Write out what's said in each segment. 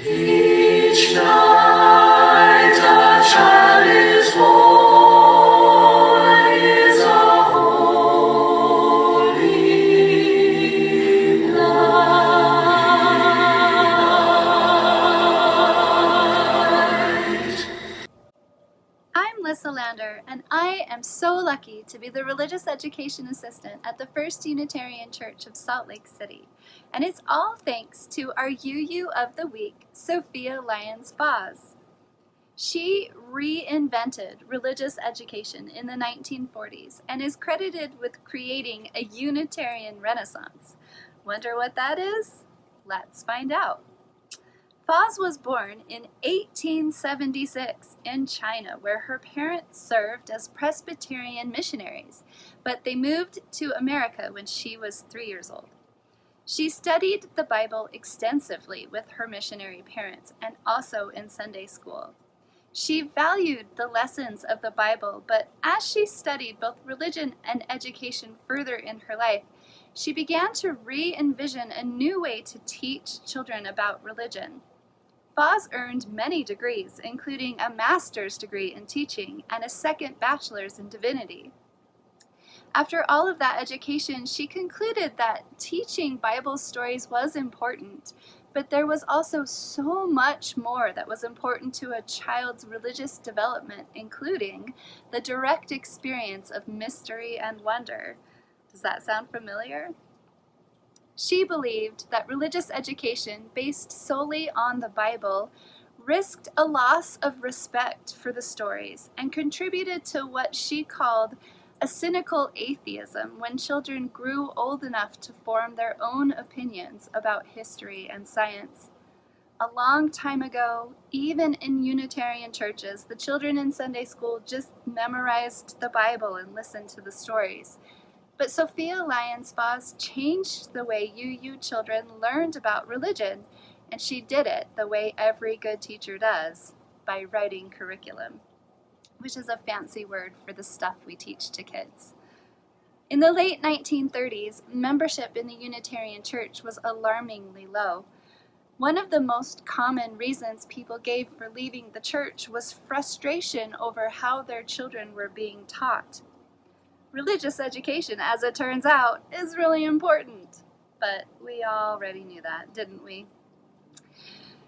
Each night a child is born, is a holy night. I'm Lissa Lander, and I am so lucky to be the Religious Education Assistant at the First Unitarian Church of Salt Lake City. And it's all thanks to our UU of the Week, Sophia Lyon Fahs. She reinvented religious education in the 1940s and is credited with creating a Unitarian Renaissance. Wonder what that is? Let's find out. Fahs was born in 1876 in China, where her parents served as Presbyterian missionaries, but they moved to America when she was 3 years old. She studied the Bible extensively with her missionary parents and also in Sunday school. She valued the lessons of the Bible, but as she studied both religion and education further in her life, she began to re-envision a new way to teach children about religion. Fahs earned many degrees, including a master's degree in teaching and a second bachelor's in divinity. After all of that education, she concluded that teaching Bible stories was important, but there was also so much more that was important to a child's religious development, including the direct experience of mystery and wonder. Does that sound familiar? She believed that religious education based solely on the Bible risked a loss of respect for the stories and contributed to what she called a cynical atheism when children grew old enough to form their own opinions about history and science. A long time ago, even in Unitarian churches, the children in Sunday school just memorized the Bible and listened to the stories. But Sophia Lyon Fahs changed the way UU children learned about religion, and she did it the way every good teacher does, by writing curriculum, which is a fancy word for the stuff we teach to kids. In the late 1930s, membership in the Unitarian Church was alarmingly low. One of the most common reasons people gave for leaving the church was frustration over how their children were being taught. Religious education, as it turns out, is really important, but we already knew that, didn't we?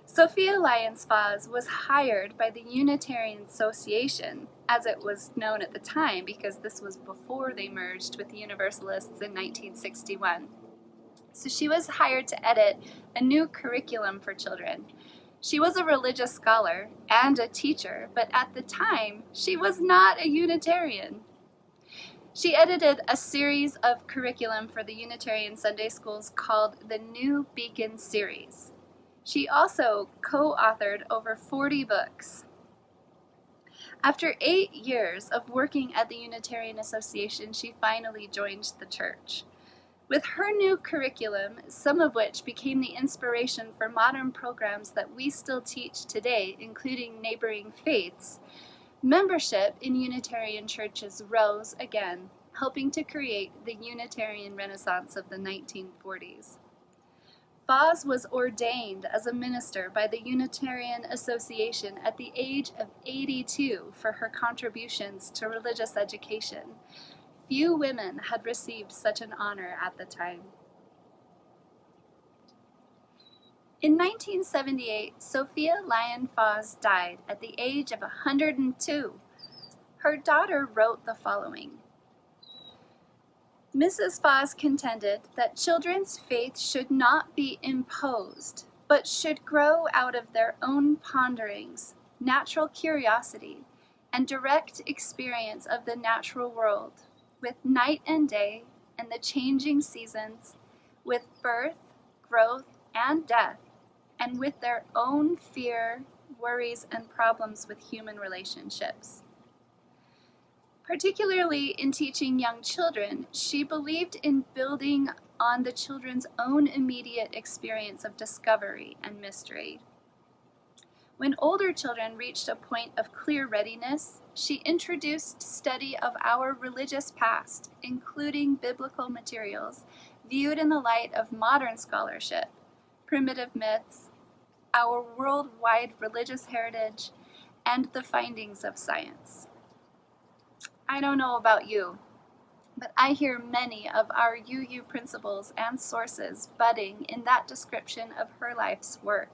Sophia Lyon Fahs was hired by the Unitarian Association, as it was known at the time, because this was before they merged with the Universalists in 1961. So she was hired to edit a new curriculum for children. She was a religious scholar and a teacher, but at the time, she was not a Unitarian. She edited a series of curriculum for the Unitarian Sunday schools called the New Beacon Series. She also co-authored over 40 books. After 8 years of working at the Unitarian Association, she finally joined the church. With her new curriculum, some of which became the inspiration for modern programs that we still teach today, including neighboring faiths, membership in Unitarian churches rose again, helping to create the Unitarian Renaissance of the 1940s. Fahs was ordained as a minister by the Unitarian Association at the age of 82 for her contributions to religious education. Few women had received such an honor at the time. In 1978, Sophia Lyon Fahs died at the age of 102. Her daughter wrote the following. Mrs. Fahs contended that children's faith should not be imposed, but should grow out of their own ponderings, natural curiosity, and direct experience of the natural world, with night and day and the changing seasons, with birth, growth, and death, and with their own fear, worries, and problems with human relationships. Particularly in teaching young children, she believed in building on the children's own immediate experience of discovery and mystery. When older children reached a point of clear readiness, she introduced study of our religious past, including biblical materials, viewed in the light of modern scholarship, primitive myths, our worldwide religious heritage, and the findings of science. I don't know about you, but I hear many of our UU principles and sources budding in that description of her life's work.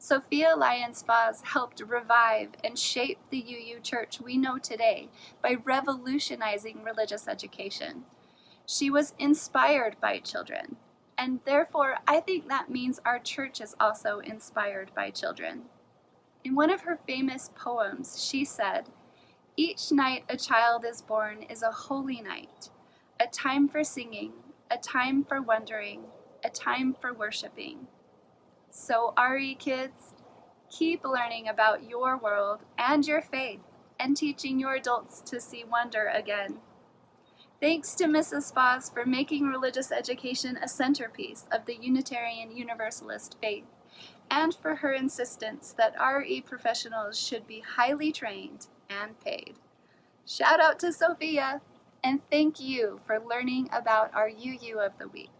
Sophia Lyon Fahs helped revive and shape the UU Church we know today by revolutionizing religious education. She was inspired by children, and therefore I think that means our church is also inspired by children. In one of her famous poems, she said, "Each night a child is born is a holy night, a time for singing, a time for wondering, a time for worshiping." So RE kids, keep learning about your world and your faith and teaching your adults to see wonder again. Thanks to Mrs. Fahs for making religious education a centerpiece of the Unitarian Universalist faith, and for her insistence that RE professionals should be highly trained and paid. Shout out to Sophia, and thank you for learning about our UU of the week.